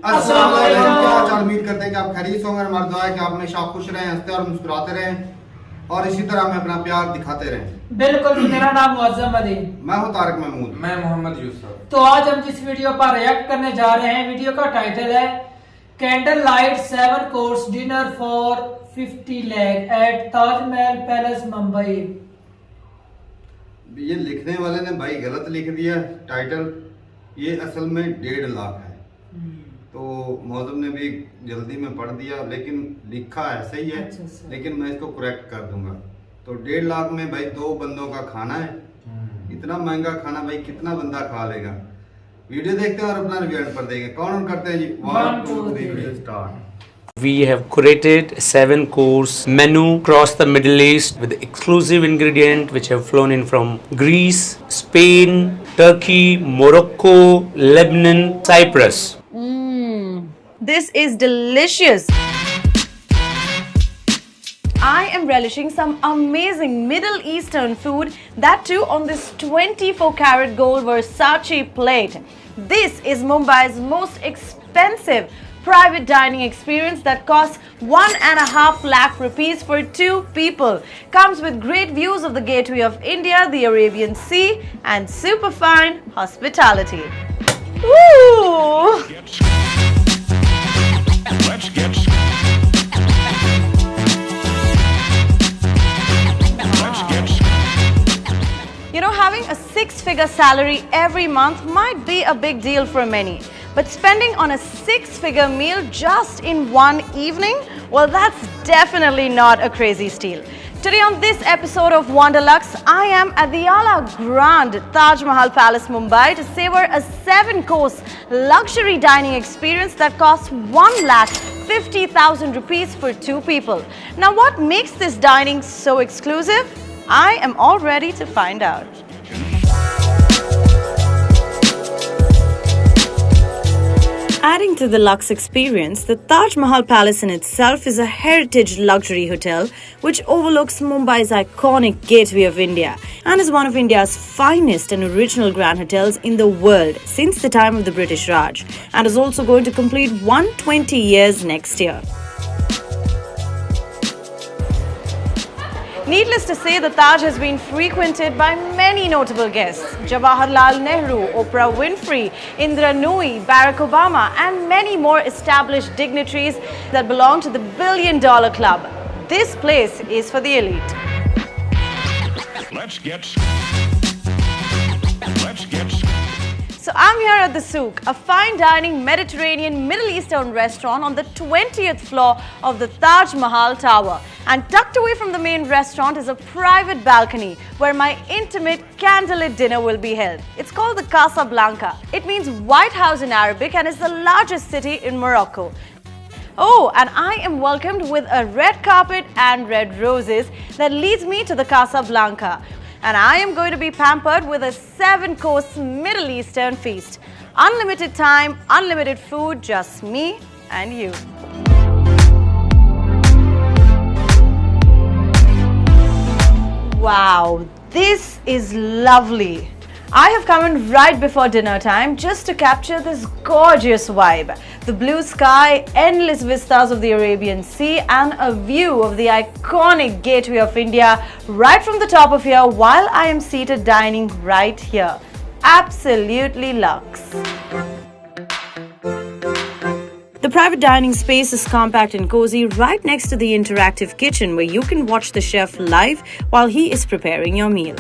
अस्सलाम वालेकुम। क्या हाल चाल? उम्मीद करते हैं कि आप खैरियत होंगे। हमारी दुआ है कि आप हमेशा खुश रहें, हंसते और मुस्कुराते रहें और इसी तरह हमें अपना प्यार दिखाते रहें। बिल्कुल। मेरा नाम मुअज्जम अली, मैं हूं तारिक महमूद, मैं मोहम्मद यूसुफ। तो आज हम जिस वीडियो पर रिएक्ट करने जा रहे हैं, वीडियो का टाइटल है candle light 7 course dinner for 50 lakh at Taj Mahal palace Mumbai. ये लिखने वाले ने भाई गलत लिख दिया टाइटल। ये असल में 1.5 लाख है, तो मौजम ने भी जल्दी में पढ़ दिया, लेकिन लिखा ऐसे ही है। अच्छा। लेकिन मैं इसको करेक्ट कर दूंगा। तो 1.5 लाख में भाई 2 बंदों का खाना है। इतना महंगा खाना भाई कितना बंदा खा लेगा? वीडियो देखते हैं और अपना रिव्यू पर देंगे। कौन करते हैं जी? 1 2 3 start. We have curated a 7-course menu across the Middle East with exclusive ingredients which have flown in from Greece, Spain, Turkey, Morocco, Lebanon, Cyprus. This is delicious. I am relishing some amazing Middle Eastern food, that too on this 24-karat gold Versace plate. This is Mumbai's most expensive private dining experience that costs 1.5 lakh rupees for 2 people. Comes with great views of the Gateway of India, the Arabian Sea, and super fine hospitality. Woo! You know, having a 6-figure salary every month might be a big deal for many. But spending on a 6-figure meal just in one evening, well, that's definitely not a crazy steal. Today on this episode of WanderLuxe, I am at the Ala Grand Taj Mahal Palace, Mumbai to savor a 7-course luxury dining experience that costs 1,50,000 rupees for 2 people. Now, what makes this dining so exclusive? I am all ready to find out. Adding to the luxe experience, the Taj Mahal Palace in itself is a heritage luxury hotel which overlooks Mumbai's iconic Gateway of India and is one of India's finest and original grand hotels in the world since the time of the British Raj, and is also going to complete 120 years next year. Needless to say, the Taj has been frequented by many notable guests. Jawaharlal Nehru, Oprah Winfrey, Indira Nooyi, Barack Obama, and many more established dignitaries that belong to the $1 billion club. This place is for the elite. Let's get So I'm here at the Souk, a fine dining Mediterranean Middle Eastern restaurant on the 20th floor of the Taj Mahal Tower. And tucked away from the main restaurant is a private balcony where my intimate candlelit dinner will be held. It's called the Casa Blanca. It means White House in Arabic and is the largest city in Morocco. Oh, and I am welcomed with a red carpet and red roses that leads me to the Casa Blanca. And I am going to be pampered with a 7-course Middle Eastern feast. Unlimited time, unlimited food, just me and you. Wow, this is lovely. I have come in right before dinner time just to capture this gorgeous vibe. The blue sky, endless vistas of the Arabian Sea, and a view of the iconic Gateway of India right from the top of here while I am seated dining right here. Absolutely luxe. The private dining space is compact and cozy right next to the interactive kitchen where you can watch the chef live while he is preparing your meal.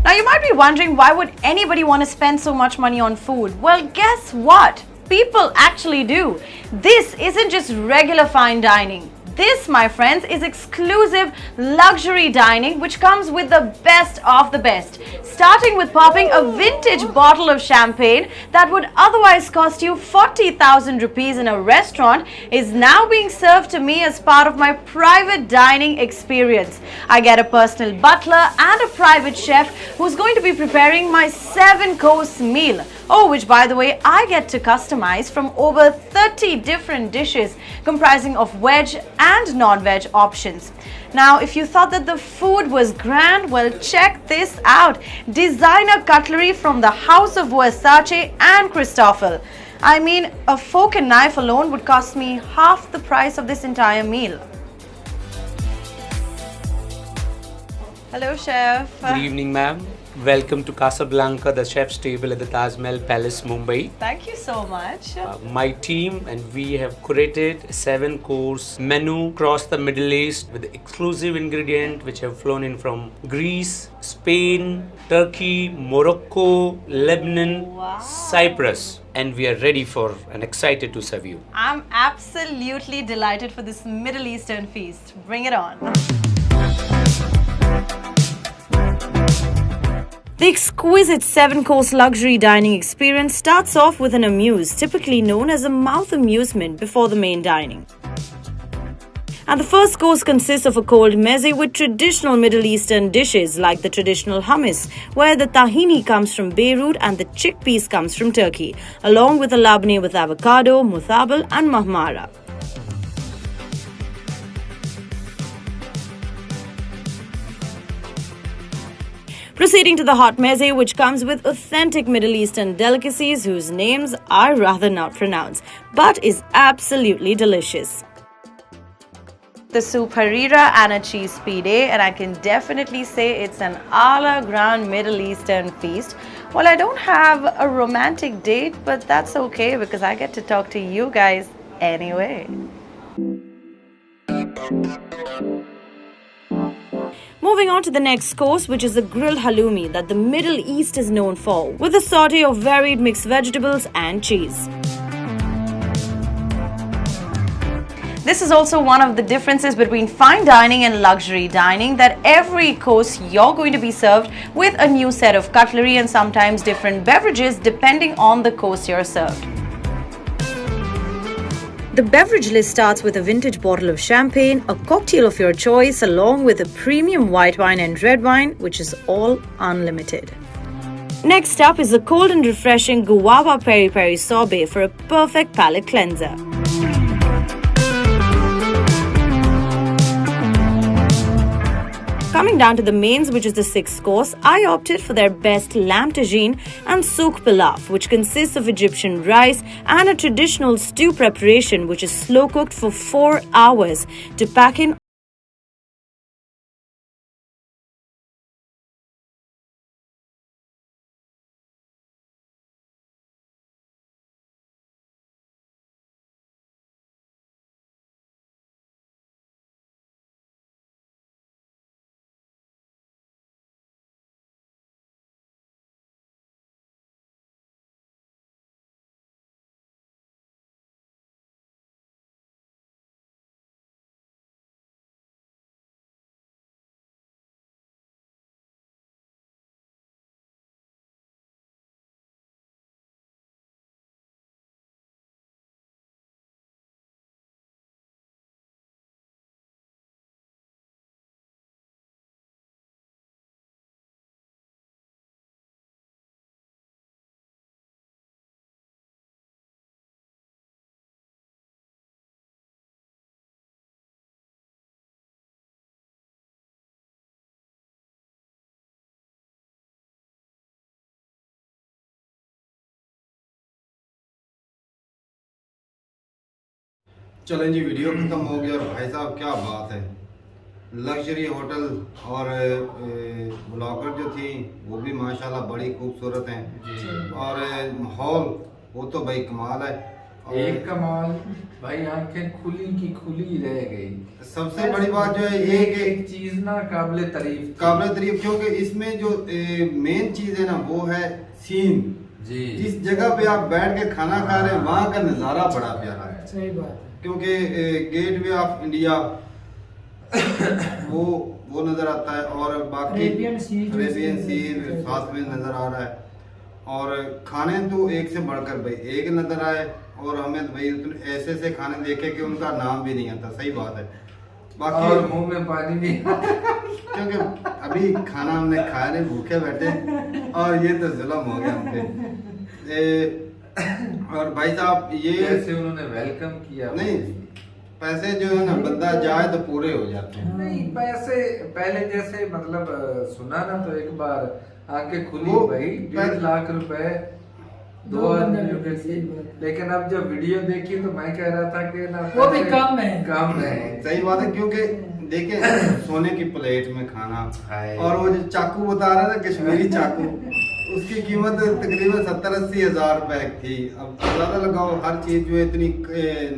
Now you might be wondering, why would anybody want to spend so much money on food? Well, guess what? People actually do. This isn't just regular fine dining. This, my friends, is exclusive luxury dining which comes with the best of the best. Starting with popping a vintage bottle of champagne that would otherwise cost you 40,000 rupees in a restaurant is now being served to me as part of my private dining experience. I get a personal butler and a private chef who's going to be preparing my 7-course meal. Oh, which by the way, I get to customize from over 30 different dishes comprising of veg and non-veg options. Now, if you thought that the food was grand, well, check this out. Designer cutlery from the House of Versace and Christoffel. I mean, a fork and knife alone would cost me half the price of this entire meal. Hello, chef. Good evening, ma'am. Welcome to Casablanca, the chef's table at the Taj Mahal Palace, Mumbai. Thank you so much. My team and we have curated a 7-course menu across the Middle East with exclusive ingredients which have flown in from Greece, Spain, Turkey, Morocco, Lebanon, Wow. Cyprus. And we are ready for and excited to serve you. I'm absolutely delighted for this Middle Eastern feast. Bring it on. The exquisite 7-course luxury dining experience starts off with an amuse, typically known as a mouth amusement, before the main dining. And the first course consists of a cold meze with traditional Middle Eastern dishes like the traditional hummus, where the tahini comes from Beirut and the chickpeas comes from Turkey, along with a labneh with avocado, muthabal and mahmara. Proceeding to the hot meze, which comes with authentic Middle Eastern delicacies whose names are rather not pronounced, but is absolutely delicious. The soup harira and a cheese pide, and I can definitely say it's an a la grande Middle Eastern feast. Well, I don't have a romantic date, but that's okay because I get to talk to you guys anyway. Moving on to the next course, which is the grilled halloumi that the Middle East is known for, with a saute of varied mixed vegetables and cheese. This is also one of the differences between fine dining and luxury dining, that every course you're going to be served with a new set of cutlery and sometimes different beverages depending on the course you're served. The beverage list starts with a vintage bottle of champagne, a cocktail of your choice, along with a premium white wine and red wine, which is all unlimited. Next up is a cold and refreshing guava peri peri sorbet for a perfect palate cleanser. Coming down to the mains, which is the 6th course, I opted for their best lamb tagine and souk pilaf, which consists of Egyptian rice and a traditional stew preparation which is slow cooked for 4 hours to pack in. चलें जी, video खत्म हो गया और भाई साहब क्या बात है, लग्जरी होटल और ब्लॉगर जो थी वो भी माशाल्लाह बड़ी खूबसूरत हैं और माहौल वो तो भाई कमाल है। एक कमाल भाई, आंखें खुली की खुली रह गई। सबसे बड़ी बात जो है ये कि एक चीज ना काबिल तारीफ क्योंकि इसमें जो मेन चीज है ना वो है सीन जी। जिस जगह पे आप बैठ के खाना खा रहे हैं वहाँ का नज़ारा बड़ा प्यारा है। सही बात है, क्योंकि गेटवे ऑफ इंडिया वो नजर आता है और बाकी अरेबियन सी साथ में नजर आ रहा है और खाने तो एक से बढ़कर भाई एक नजर आए और हमें भाई ऐसे खाने देखे कि उनका नाम भी नहीं आता। सही बात है, बाकी और मुंह में पानी भी क्योंकि अभी खाना हमने खाया नहीं, भूखे बैठे और ये तो जुल्म हो गया हम पे। और भाई साहब ये कैसे उन्होंने वेलकम किया। नहीं, पैसे जो है ना बंदा जाए तो पूरे हो जाते हैं। नहीं पैसे पहले जैसे मतलब सुना ना तो एक बार आंखें खुली वो भाई 1.5 लाख रुपए 2 आदमियों के लिए। लेकिन अब जब वीडियो देखी तो मैं कह रहा था कि ना वो भी कम है। कम है। सही बात है, क्योंकि देखे सोने की प्लेट में खाना हाय। और वो जो चाकू बता रहा था कश्मीरी चाकू, उसकी कीमत तकरीबन 70-80 हजार रुपए थी। अब ज्यादा लगाओ, हर चीज जो है इतनी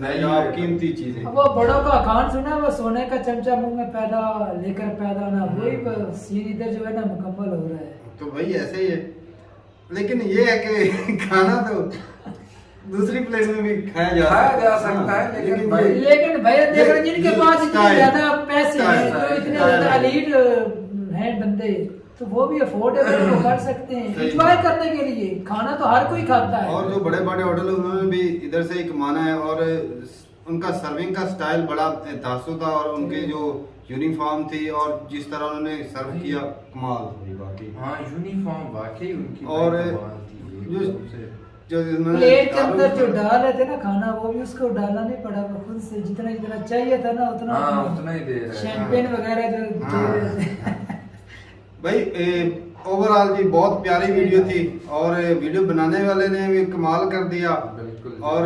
नायाब कीमती चीज है। वो बड़ों का खान सुना, वो सोने का चमचा मुंह में पैदा लेकर पैदा ना, वही सीन इधर जो है ना मुकम्मल हो रहा है। तो भाई ऐसे ही है, लेकिन ये है कि खाना तो दूसरी प्लेट में भी खाया जा सकता है, हाँ, लेकिन भाई लेकिन भैया देख रहे जिनके पास इतने स्टाइल- ज्यादा पैसे हैं, स्टाइल- जो इतने स्टाइल ज्यादा है। एलीट हैं बंदे, तो वो भी अफोर्डेबल वो कर सकते हैं सही एंजॉय बात। करने के लिए। खाना तो हर कोई खाता है। और जो बड़े बड़े होटल उन्होंने भी इधर से ही कमाना है, और उनका सर्विंग का स्टाइल बड़ा तासु था, और उनके जो यूनिफॉर्म थी और जिस तरह उन्होंने सर्व किया, कमाल थी बाकी। हाँ यूनिफॉर्म वाकई उनकी और भाई कमाल थी, जो एकदम से। जो इन्होंने प्लेट के अंदर जो डाल रहे थे ना खाना, वो भी उसको डालना नहीं पड़ा, वो खुद से जितना जितना चाहिए था ना उतना हाँ उतना ही दे रहे हैं। शैंपेन वगैरह जो दे रहे थे। भाई ओवरऑल जी बहुत प्यारी वीडियो थी, और वीडियो बनाने वाले ने भी कमाल कर दिया। बिल्कुल। और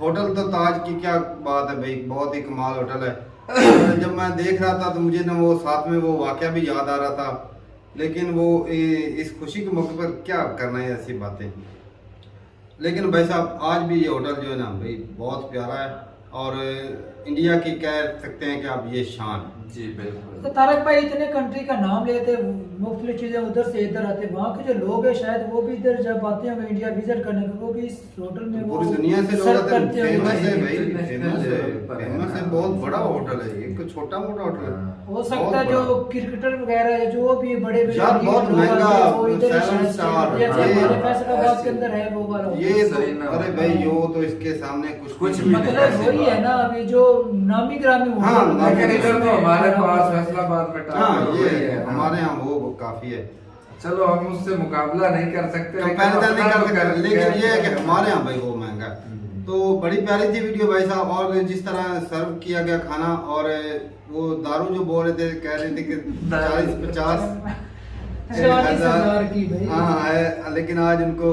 होटल तो ताज की क्या बात है भाई, बहुत ही कमाल होटल है। और जब मैं देख रहा था तो मुझे ना वो साथ में वो वाकया भी याद आ रहा था, लेकिन वो इस खुशी के मौके पर क्या करना है ऐसी बातें। लेकिन भाई साहब आज भी ये होटल जो है ना भाई बहुत प्यारा है, और इंडिया की कह सकते हैं कि आप ये शान। जी बिल्कुल। तो तारक भाई इतने कंट्री का नाम लेते, मुख्तलिफ चीजें उधर से इधर आते, वहाँ के जो लोग हैं शायद वो भी इधर जब आते हैं इंडिया विजिट करने को, वो भी इस होटल में वो पूरी दुनिया से लोग सर्व आते हैं। करते होंगे। फेमस है भाई, International फेमस है, level पर है फेमस है, ना। बहुत बड़ा होटल है ये, कोई छोटा मोटा होटल है। हो सकता बहुत है जो बड़ा। क्रिकेटर वगैरह है, जो भी बड़े बड़े यार बहुत लोग आते हैं, महंगा, वो इधर ही 7 शायद स्टार, जैसे ये- हमारे फैसलाबाद के अंदर है वो वाला। ये तो सही ना। अरे भाई यो तो इसके सामने कुछ भी मतलब ऐसी वही है बात। ना, अभी जो नामी ग्रामी होटल हाँ, वगैरह लेकिन इधर तो उसमें हमारे खड़ा पास हुआ है। फैसलाबाद में हाँ टावर ये वही है ना। हमारे यहाँ वो काफी है। चलो हम उससे मुकाबला नहीं कर सकते, लेकिन कंपैरिजन नहीं अपना कर तो सकते, लेकिन ये है कि कर- हमारे यहाँ भाई वो महंगा है। तो बड़ी प्यारी थी वीडियो भाई साहब, और जिस तरह सर्व किया गया खाना, और वो दारू जो बोल रहे थे, कह रहे थे कि 40-50 40,000 की भाई। हाँ है, लेकिन आज उनको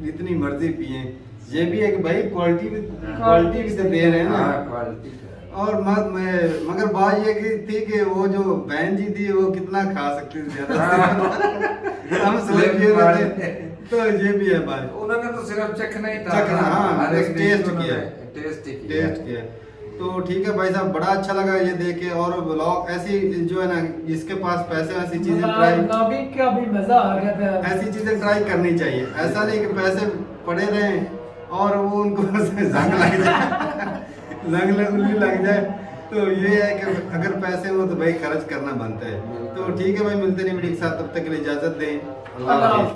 जितनी मर्जी पिए। ये भी है कि भाई क्वालिटी भी तो दे रहे हैं ना। हाँ, क्वालिटी का है। और मगर बात ये की थी कि वो जो बहन जी थी वो कितना खा सकती थी ज्यादा हम सोच रहे थे, तो ये भी है भाई। उन्होंने तो सिर्फ चखना ही था। चखना, हाँ, हर एक बस डिश टेस्ट उन्होंने किया। टेस्ट ही किया। टेस्ट किया। तो ठीक है भाई साहब, बड़ा अच्छा लगा ये देख के। और ब्लॉग ऐसी जो है ना, जिसके पास पैसे ऐसी चीजें ट्राई नाबिक का भी मजा आ गया था। ऐसी चीजें ट्राई करनी चाहिए। ऐसा नहीं कि पैसे पड़े रहें और वो उनको जंग लग जाए, उल्ली लग जाए। तो ये है कि अगर पैसे हो तो भाई खर्च करना बनता है। तो ठीक है भाई, मिलते नहीं वीडियो के साथ, तब तक के लिए इजाजत दें। अल्लाह हाफिज़।